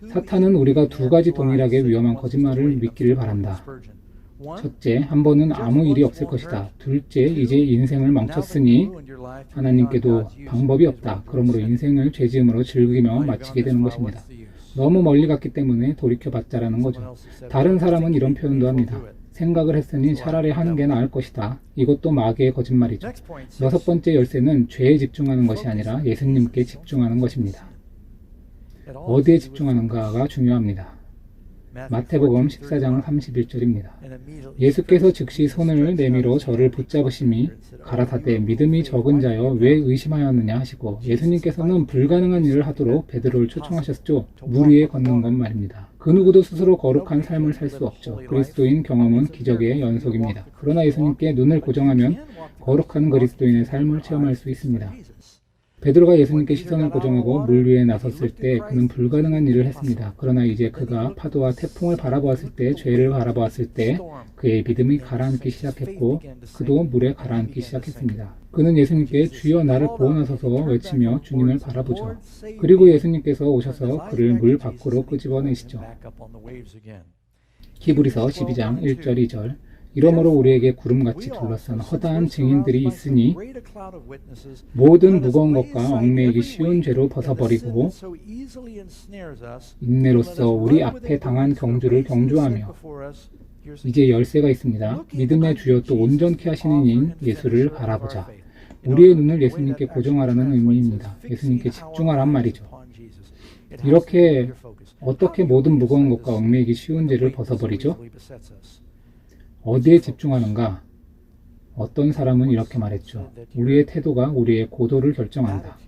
사탄은 우리가 두 가지 동일하게 위험한 거짓말을 믿기를 바란다. 첫째, 한 번은 아무 일이 없을 것이다. 둘째, 이제 인생을 망쳤으니 하나님께도 방법이 없다. 그러므로 인생을 죄지음으로 즐기며 마치게 되는 것입니다. 너무 멀리 갔기 때문에 돌이켜봤자라는 거죠. 다른 사람은 이런 표현도 합니다. 생각을 했으니 차라리 하는 게 나을 것이다. 이것도 마귀의 거짓말이죠. 여섯 번째 열쇠는 죄에 집중하는 것이 아니라 예수님께 집중하는 것입니다. 어디에 집중하는가가 중요합니다. 마태복음 14장 31절입니다. 예수께서 즉시 손을 내밀어 저를 붙잡으심이 가라사대 믿음이 적은 자여 왜 의심하였느냐 하시고 예수님께서는 불가능한 일을 하도록 베드로를 초청하셨죠. 물 위에 걷는 것 말입니다. 그 누구도 스스로 거룩한 삶을 살 수 없죠. 그리스도인 경험은 기적의 연속입니다. 그러나 예수님께 눈을 고정하면 거룩한 그리스도인의 삶을 체험할 수 있습니다. 베드로가 예수님께 시선을 고정하고 물 위에 나섰을 때 그는 불가능한 일을 했습니다. 그러나 이제 그가 파도와 태풍을 바라보았을 때, 죄를 바라보았을 때 그의 믿음이 가라앉기 시작했고 그도 물에 가라앉기 시작했습니다. 그는 예수님께 주여 나를 구원하소서 외치며 주님을 바라보죠. 그리고 예수님께서 오셔서 그를 물 밖으로 끄집어내시죠. 히브리서 12장 1절 2절 이러므로 우리에게 구름같이 둘러싼 허다한 증인들이 있으니 모든 무거운 것과 얽매이기 쉬운 죄로 벗어버리고 인내로써 우리 앞에 당한 경주를 경주하며 이제 열쇠가 있습니다. 믿음의 주여 또 온전케 하시는 이인 예수를 바라보자. 우리의 눈을 예수님께 고정하라는 의미입니다. 예수님께 집중하란 말이죠. 이렇게 어떻게 모든 무거운 것과 얽매이기 쉬운 죄를 벗어버리죠? 어디에 집중하는가? 어떤 사람은 이렇게 말했죠. 우리의 태도가 우리의 고도를 결정한다.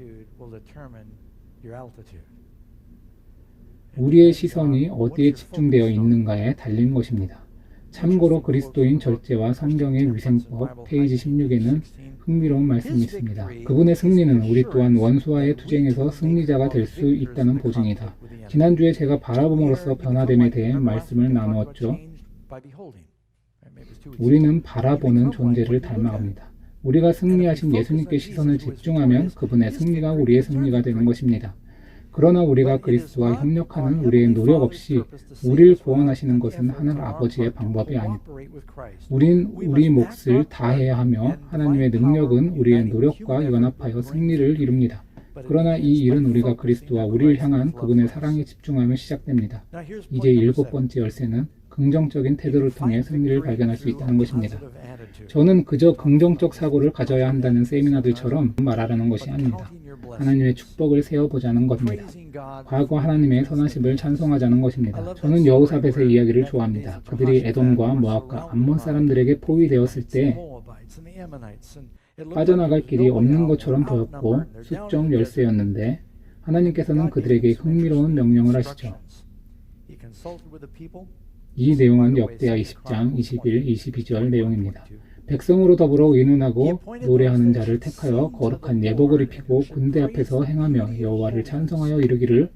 우리의 시선이 어디에 집중되어 있는가에 달린 것입니다. 참고로 그리스도인 절제와 성경의 위생법 페이지 16에는 흥미로운 말씀이 있습니다. 그분의 승리는 우리 또한 원수와의 투쟁에서 승리자가 될 수 있다는 보증이다. 지난주에 제가 바라봄으로써 변화됨에 대해 말씀을 나누었죠. 우리는 바라보는 존재를 닮아갑니다. 우리가 승리하신 예수님께 시선을 집중하면 그분의 승리가 우리의 승리가 되는 것입니다. 그러나 우리가 그리스도와 협력하는 우리의 노력 없이 우리를 구원하시는 것은 하늘 아버지의 방법이 아니다. 우린 우리 몫을 다해야 하며 하나님의 능력은 우리의 노력과 연합하여 승리를 이룹니다. 그러나 이 일은 우리가 그리스도와 우리를 향한 그분의 사랑에 집중하며 시작됩니다. 이제 일곱 번째 열쇠는 긍정적인 태도를 통해 승리를 발견할 수 있다는 것입니다. 저는 그저 긍정적 사고를 가져야 한다는 세미나들처럼 말하라는 것이 아닙니다. 하나님의 축복을 세워보자는 것입니다. 과거 하나님의 선하심을 찬송하자는 것입니다. 저는 여호사벳의 이야기를 좋아합니다. 그들이 에돔과 모압과 암몬 사람들에게 포위되었을 때 빠져나갈 길이 없는 것처럼 보였고 수적 열쇠였는데 하나님께서는 그들에게 흥미로운 명령을 하시죠. 이 내용은 역대하 20장 21, 22절 내용입니다. 백성으로 더불어 의논하고 노래하는 자를 택하여 거룩한 예복을 입히고 군대 앞에서 행하며 여호와를 찬송하여 이르기를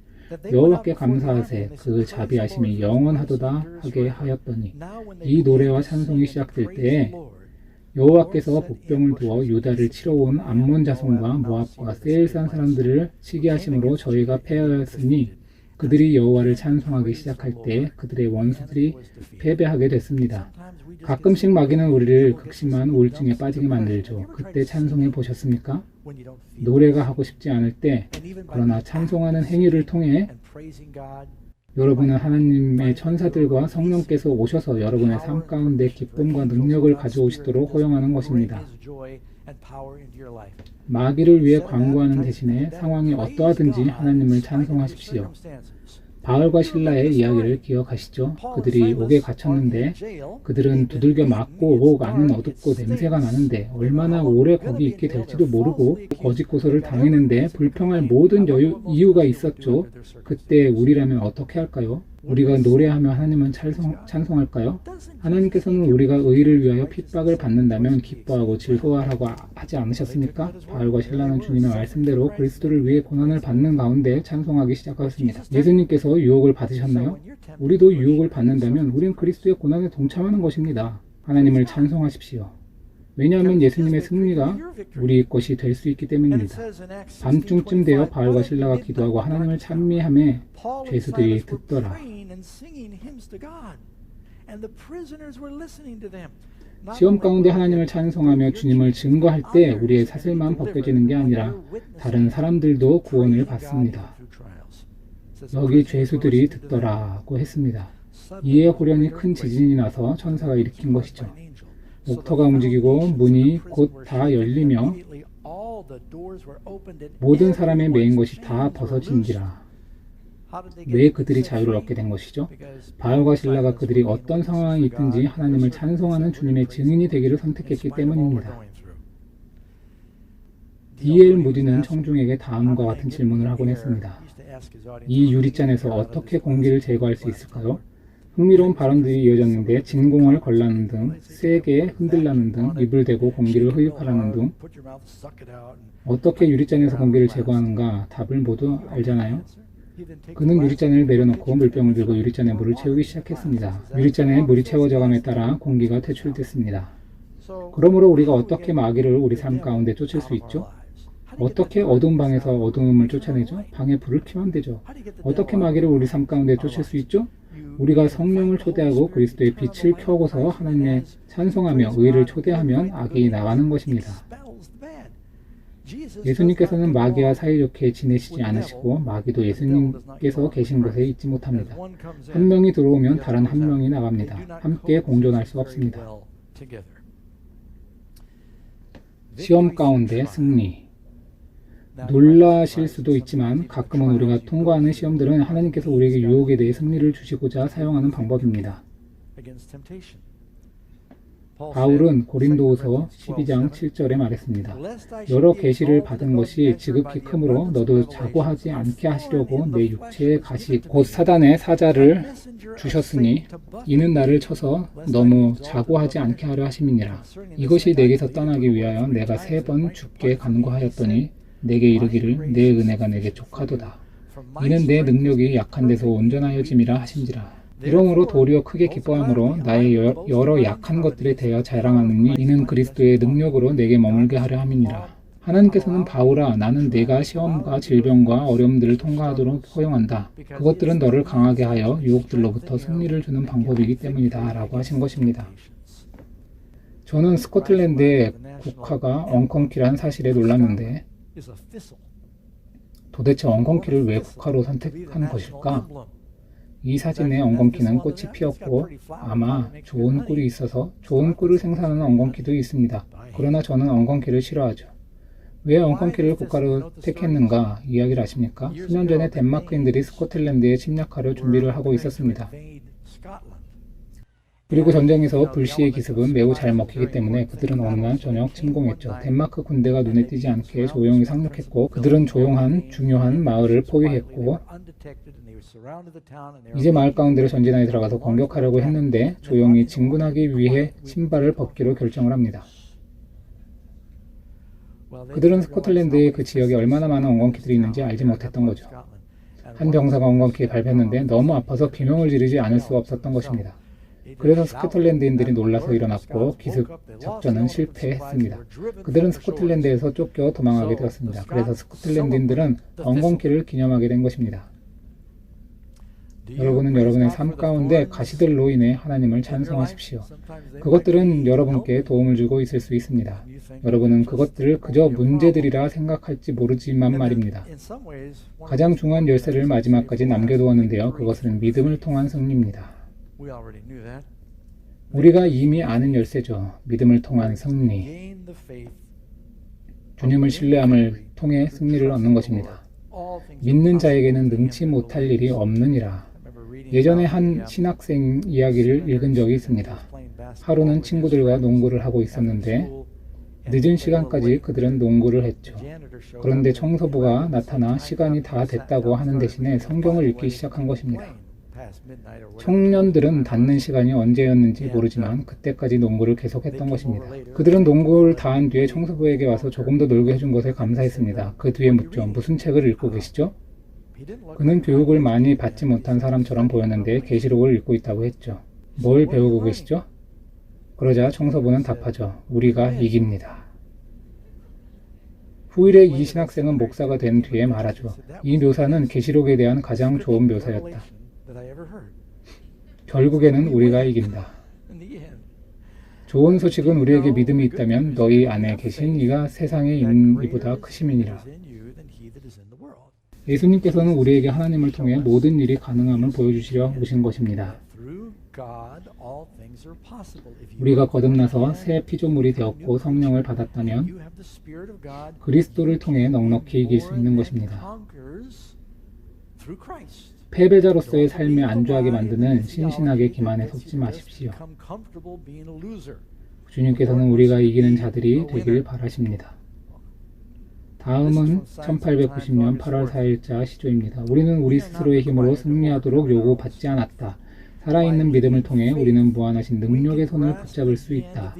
여호와께 감사하세 그 자비하심이 영원하도다 하게 하였더니 이 노래와 찬송이 시작될 때에 여호와께서 복병을 두어 유다를 치러 온 암몬 자손과 모압과 세일산 사람들을 치게 하심으로 저희가 패하였으니 그들이 여호와를 찬송하기 시작할 때 그들의 원수들이 패배하게 됐습니다. 가끔씩 마귀는 우리를 극심한 우울증에 빠지게 만들죠. 그때 찬송해 보셨습니까? 노래가 하고 싶지 않을 때, 그러나 찬송하는 행위를 통해 여러분은 하나님의 천사들과 성령께서 오셔서 여러분의 삶 가운데 기쁨과 능력을 가져오시도록 허용하는 것입니다. 마귀를 위해 광고하는 대신에 상황이 어떠하든지 하나님을 찬송하십시오. 바울과 실라의 이야기를 기억하시죠? 그들이 옥에 갇혔는데 그들은 두들겨 맞고 옥 안은 어둡고 냄새가 나는데 얼마나 오래 거기 있게 될지도 모르고 거짓 고소를 당했는데 불평할 모든 이유가 있었죠. 그때 우리라면 어떻게 할까요? 우리가 노래하며 하나님은 찬송할까요? 하나님께서는 우리가 의를 위하여 핍박을 받는다면 기뻐하고 즐거워하라고 하지 않으셨습니까? 바울과 실라는 주님의 말씀대로 그리스도를 위해 고난을 받는 가운데 찬송하기 시작하였습니다. 예수님께서 유혹을 받으셨나요? 우리도 유혹을 받는다면 우린 그리스도의 고난에 동참하는 것입니다. 하나님을 찬송하십시오. 왜냐하면 예수님의 승리가 우리 것이 될 수 있기 때문입니다. 밤중쯤 되어 바울과 실라가 기도하고 하나님을 찬미하며 죄수들이 듣더라. 시험 가운데 하나님을 찬송하며 주님을 증거할 때 우리의 사슬만 벗겨지는 게 아니라 다른 사람들도 구원을 받습니다. 여기 죄수들이 듣더라고 했습니다. 이에 호련히 큰 지진이 나서 천사가 일으킨 것이죠. 옥터가 움직이고 문이 곧 다 열리며 모든 사람의 매인 것이 다 벗어진지라. 왜 그들이 자유를 얻게 된 것이죠? 바울과 실라가 그들이 어떤 상황에 있든지 하나님을 찬송하는 주님의 증인이 되기를 선택했기 때문입니다. D.L. 무디는 청중에게 다음과 같은 질문을 하곤 했습니다. 이 유리잔에서 어떻게 공기를 제거할 수 있을까요? 흥미로운 발언들이 이어졌는데 진공을 걸라는 등, 세게 흔들라는 등, 입을 대고 공기를 흡입하라는 등 어떻게 유리잔에서 공기를 제거하는가 답을 모두 알잖아요. 그는 유리잔을 내려놓고 물병을 들고 유리잔에 물을 채우기 시작했습니다. 유리잔에 물이 채워져감에 따라 공기가 퇴출됐습니다. 그러므로 우리가 어떻게 마귀를 우리 삶 가운데 쫓을 수 있죠? 어떻게 어두운 방에서 어두움을 쫓아내죠? 방에 불을 켜면 되죠. 어떻게 마귀를 우리 삶 가운데 쫓을 수 있죠? 우리가 성령을 초대하고 그리스도의 빛을 켜고서 하나님의 찬송하며 의를 초대하면 악이 나가는 것입니다. 예수님께서는 마귀와 사이좋게 지내시지 않으시고 마귀도 예수님께서 계신 곳에 있지 못합니다. 한 명이 들어오면 다른 한 명이 나갑니다. 함께 공존할 수 없습니다. 시험 가운데 승리. 놀라실 수도 있지만 가끔은 우리가 통과하는 시험들은 하나님께서 우리에게 유혹에 대해 승리를 주시고자 사용하는 방법입니다. 바울은 고린도후서 12장 7절에 말했습니다. 여러 계시를 받은 것이 지극히 크므로 너도 자고하지 않게 하시려고 내 육체의 가시 곧 사단의 사자를 주셨으니 이는 나를 쳐서 너무 자고하지 않게 하려 하심이니라. 이것이 내게서 떠나기 위하여 내가 3번 주께 간구하였더니 내게 이르기를 내 은혜가 내게 족하도다. 이는 내 능력이 약한 데서 온전하여짐이라 하신지라. 이러므로 도리어 크게 기뻐함으로 나의 여러 약한 것들에 대하여 자랑하느니 이는 그리스도의 능력으로 내게 머물게 하려 함이니라. 하나님께서는 바울아 나는 내가 시험과 질병과 어려움들을 통과하도록 허용한다. 그것들은 너를 강하게 하여 유혹들로부터 승리를 주는 방법이기 때문이다 라고 하신 것입니다. 저는 스코틀랜드의 국화가 엉겅퀴란 사실에 놀랐는데 도대체 엉겅퀴를 왜 국화로 선택한 것일까? 이 사진에 엉겅퀴는 꽃이 피었고 아마 좋은 꿀이 있어서 좋은 꿀을 생산하는 엉겅퀴도 있습니다. 그러나 저는 엉겅퀴를 싫어하죠. 왜 엉겅퀴를 국화로 택했는가 이야기를 아십니까? 수년 전에 덴마크인들이 스코틀랜드에 침략하려 준비를 하고 있었습니다. 그리고 전쟁에서 불시의 기습은 매우 잘 먹히기 때문에 그들은 어느 날 저녁 침공했죠. 덴마크 군대가 눈에 띄지 않게 조용히 상륙했고 그들은 조용한 중요한 마을을 포위했고 이제 마을 가운데로 전진하여 들어가서 공격하려고 했는데 조용히 진군하기 위해 신발을 벗기로 결정을 합니다. 그들은 스코틀랜드의 그 지역에 얼마나 많은 엉겅퀴들이 있는지 알지 못했던 거죠. 한 병사가 엉겅퀴에 밟혔는데 너무 아파서 비명을 지르지 않을 수가 없었던 것입니다. 그래서 스코틀랜드인들이 놀라서 일어났고 기습 작전은 실패했습니다. 그들은 스코틀랜드에서 쫓겨 도망하게 되었습니다. 그래서 스코틀랜드인들은 엉겅퀴를 기념하게 된 것입니다. 여러분은 여러분의 삶 가운데 가시들로 인해 하나님을 찬송하십시오. 그것들은 여러분께 도움을 주고 있을 수 있습니다. 여러분은 그것들을 그저 문제들이라 생각할지 모르지만 말입니다. 가장 중요한 열쇠를 마지막까지 남겨두었는데요. 그것은 믿음을 통한 승리입니다. 우리가 이미 아는 열쇠죠. 믿음을 통한 승리. 주님을 신뢰함을 통해 승리를 얻는 것입니다. 믿는 자에게는 능치 못할 일이 없느니라. 예전에 한 신학생 이야기를 읽은 적이 있습니다. 하루는 친구들과 농구를 하고 있었는데 늦은 시간까지 그들은 농구를 했죠. 그런데 청소부가 나타나 시간이 다 됐다고 하는 대신에 성경을 읽기 시작한 것입니다. 청년들은 닫는 시간이 언제였는지 모르지만 그때까지 농구를 계속했던 것입니다. 그들은 농구를 다 한 뒤에 청소부에게 와서 조금 더 놀게 해준 것에 감사했습니다. 그 뒤에 묻죠. 무슨 책을 읽고 계시죠? 그는 교육을 많이 받지 못한 사람처럼 보였는데 계시록을 읽고 있다고 했죠. 뭘 배우고 계시죠? 그러자 청소부는 답하죠. 우리가 이깁니다. 후일에 이 신학생은 목사가 된 뒤에 말하죠. 이 묘사는 계시록에 대한 가장 좋은 묘사였다. 결국에는 우리가 이긴다. 좋은 소식은 우리에게 믿음이 있다면 너희 안에 계신 이가 세상에 있는 이보다 크심이니라. 예수님께서는 우리에게 하나님을 통해 모든 일이 가능함을 보여주시려 오신 것입니다. 우리가 거듭나서 새 피조물이 되었고 성령을 받았다면 그리스도를 통해 넉넉히 이길 수 있는 것입니다. 패배자로서의 삶에 안주하게 만드는 신신학의 기만에 속지 마십시오. 주님께서는 우리가 이기는 자들이 되길 바라십니다. 다음은 1890년 8월 4일자 시조입니다. 우리는 우리 스스로의 힘으로 승리하도록 요구받지 않았다. 살아있는 믿음을 통해 우리는 무한하신 능력의 손을 붙잡을 수 있다.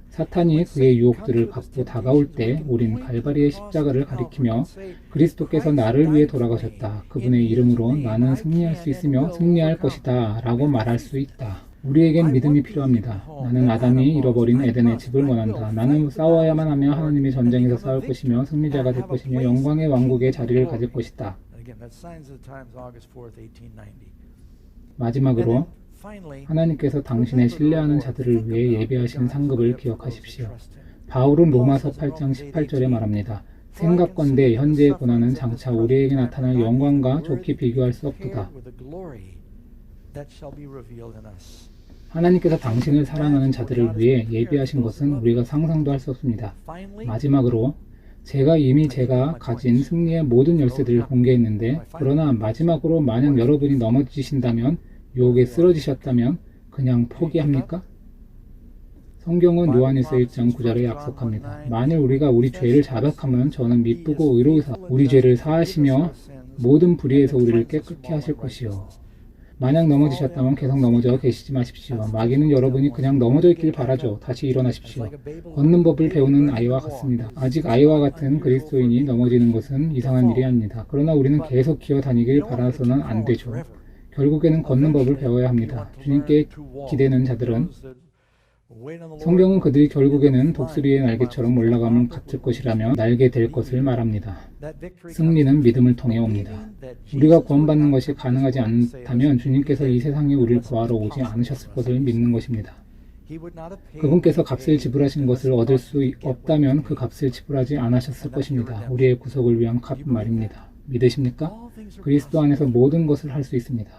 사탄이 그의 유혹들을 갖고 다가올 때 우린 갈바리의 십자가를 가리키며 그리스도께서 나를 위해 돌아가셨다. 그분의 이름으로 나는 승리할 수 있으며 승리할 것이다 라고 말할 수 있다. 우리에겐 믿음이 필요합니다. 나는 아담이 잃어버린 에덴의 집을 원한다. 나는 싸워야만 하며 하나님의 전쟁에서 싸울 것이며 승리자가 될 것이며 영광의 왕국의 자리를 가질 것이다. 마지막으로 하나님께서 당신의 신뢰하는 자들을 위해 예비하신 상급을 기억하십시오. 바울은 로마서 8장 18절에 말합니다. 생각건대 현재의 고난은 장차 우리에게 나타날 영광과 좋게 비교할 수 없도다. 하나님께서 당신을 사랑하는 자들을 위해 예비하신 것은 우리가 상상도 할 수 없습니다. 마지막으로 제가 가진 승리의 모든 열쇠들을 공개했는데 그러나 마지막으로 만약 여러분이 넘어지신다면 유혹에 쓰러지셨다면 그냥 포기합니까? 성경은 요한일서 1장 9절에 약속합니다. 만일 우리가 우리 죄를 자백하면 저는 미쁘고 의로우사 우리 죄를 사하시며 모든 불의에서 우리를 깨끗게 하실 것이요. 만약 넘어지셨다면 계속 넘어져 계시지 마십시오. 마귀는 여러분이 그냥 넘어져 있길 바라죠. 다시 일어나십시오. 걷는 법을 배우는 아이와 같습니다. 아직 아이와 같은 그리스도인이 넘어지는 것은 이상한 일이 아닙니다. 그러나 우리는 계속 기어다니길 바라서는 안 되죠. 결국에는 걷는 법을 배워야 합니다. 주님께 기대는 자들은 성경은 그들이 결국에는 독수리의 날개처럼 올라감을 갖출 것이라며 날게 될 것을 말합니다. 승리는 믿음을 통해 옵니다. 우리가 구원받는 것이 가능하지 않다면 주님께서 이 세상에 우리를 구하러 오지 않으셨을 것을 믿는 것입니다. 그분께서 값을 지불하신 것을 얻을 수 없다면 그 값을 지불하지 않으셨을 것입니다. 우리의 구속을 위한 값 말입니다. 믿으십니까? 그리스도 안에서 모든 것을 할 수 있습니다.